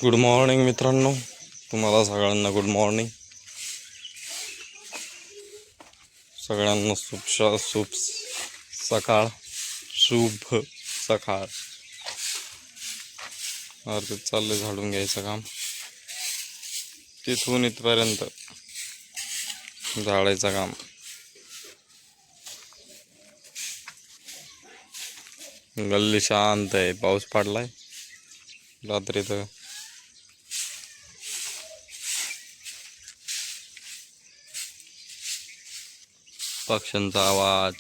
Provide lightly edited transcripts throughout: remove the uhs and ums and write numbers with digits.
Good morning मित्रांनो, तुम्हाला सगळ्यांना गुड मॉर्निंग. सगळ्यांना शुभ सकाळ, शुभ सकाळ. अर्ध चाललंय झाडून घ्यायचं काम, तिथून इथपर्यंत झाडायचं काम. गल्ली शांत आहे, पाऊस पडलाय रात्री तर. पक्ष्यांचा आवाज.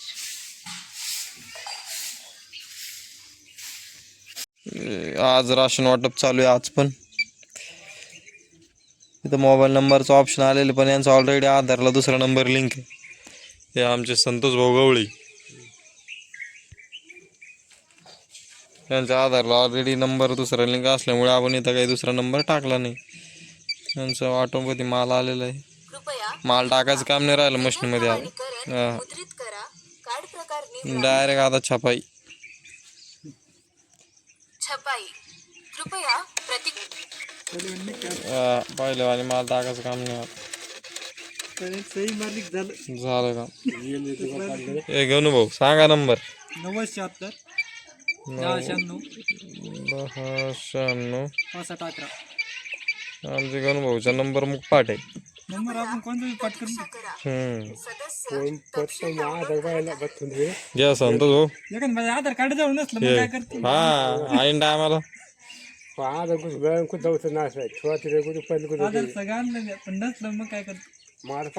आज राशन वाटप चालू आहे. आज पण इथं मोबाईल नंबरचं ऑप्शन आलेलं, पण यांचा ऑलरेडी आधारला दुसरा नंबर लिंक आहे. हे आमचे संतोष भाऊ गवळी, त्यांच्या आधारला ऑलरेडी नंबर दुसरा लिंक असल्यामुळे आपण इथं काही दुसरा नंबर टाकला नाही. त्यांचं ऑटोमध्ये माल आलेला आहे. माल टाकायचं काम नाही राहिलं मशीनमध्ये. आता डायरेक्ट आता छपाई. पहिले वाले माल टाकायचं काम नाही झालं का. हे घेऊन भाऊ सांगा नंबर. 9076 1096 आमचे गणू भाऊचा नंबर मुखपाठ आहे. नंबर आपण कोणता पाठ करून घ्या संतोष भाऊ. लेकिन माझं आधार कार्ड जवळ नसलं मग काय करते. हा आईन टायमाला आधार सगळं आणलं पण नसलं मग काय करते. नसलं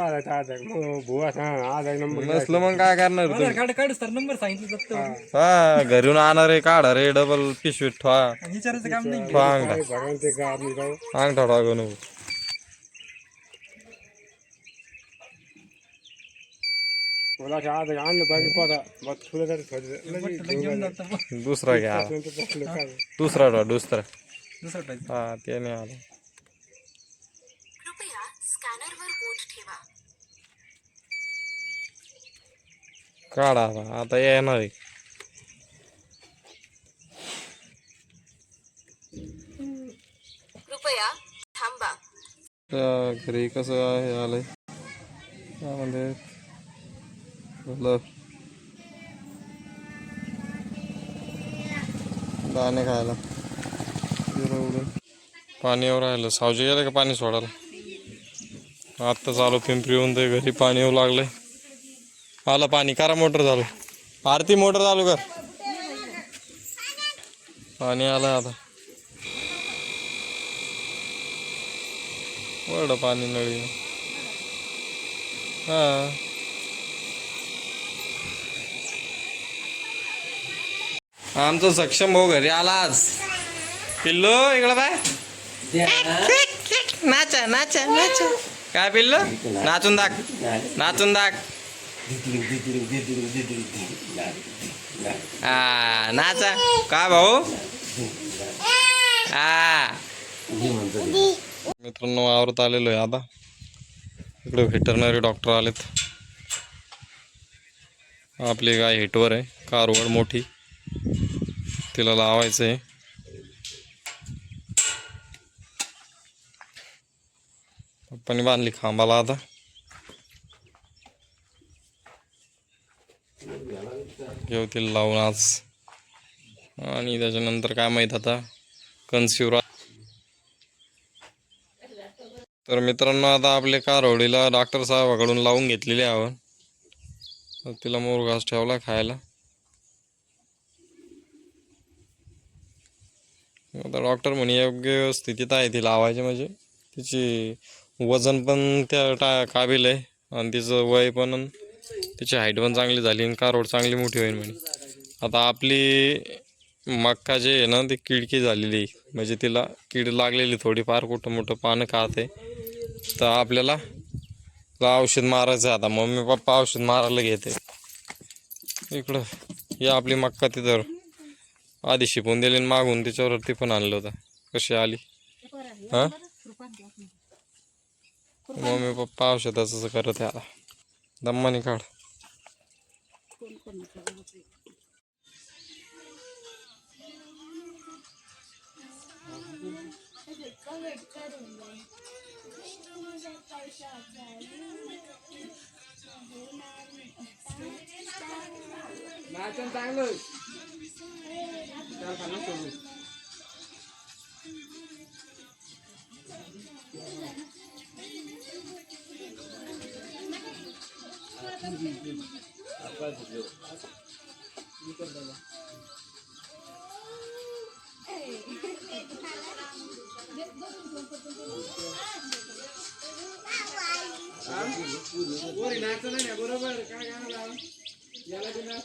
मग काय करणार आधार कार्ड काढूस तर नंबर सांगितलं जातं. हा घरून आणणार आहे, काढा रे डबल पिशवीत ठेवा. विचारायचं काम नाही. अंगठा ठेवा गणू. दुसरा घ्या, दुसरा ठेवा, दुसरा. हा ते नाही आलं. काढा आता येणार आहे. घरी कसं आहे आलंय त्यामध्ये दाणे खायला. पाणी येऊ राहिलं. सावजी गेलं का पाणी सोडायला? आत्ता चालू पिंपरी येऊन ते घरी पाणी येऊ लागलंय. आलं पाणी. करा मोटर चालू. आरती मोटर चालू कर. पाणी आलं आता. वरड पाणी नळी. हा आमचं सक्षम भाऊ घरी आला आज. पिल्लू इकडं बाय. नाचा नाचा नाचा. काय पिल्लू? नाचून दाख, नाचून दाख. हा नाचा. काय भाऊ? हा मित्रांनो आवरत आलेलो आहे आता. इकडे व्हेटरनरी डॉक्टर आलेत. आपली गाय हिटवर आहे, कारवड मोठी, तिला लावायचं आहे. पप्पांनी बांधली खांबाला. आता घेऊ तिला लावून आज, आणि त्याच्यानंतर काय माहीत आता कन्सिव्ह. तर मित्रांनो आता आपले कारवडीला डॉक्टर साहेबाकडून लावून घेतलेली आहे. तिला मोरघास ठेवला खायला. आता डॉक्टर म्हणे योग्य स्थितीत आहे ती लावायची, म्हणजे तिची वजन पण त्या काबिल आहे, आणि तिचं वय पण, तिची हाईट पण चांगली झाली, आणि कारवड चांगली मोठी होईल म्हणे. आता आपली मक्का जे आहे ना ती किडकी झालेली, म्हणजे तिला कीड लागलेली थोडीफार, कुठं मोठं पानं खाते. तर आपल्याला औषध मारायचं आता. मम्मी पप्पा औषध मारायला घेते. इकडं ही आपली मक्का तिथं आधी शिकवून दिली, मागून तिच्यावरती पण आणलं होतं. कशी आली हा. मम्मी पप्पा औषधाचं करत आहे आता. दम्मानी काढ. नाचन चांगलं चार खाना सोडू नाचन नाही बरोबर काय गाणं लावा याला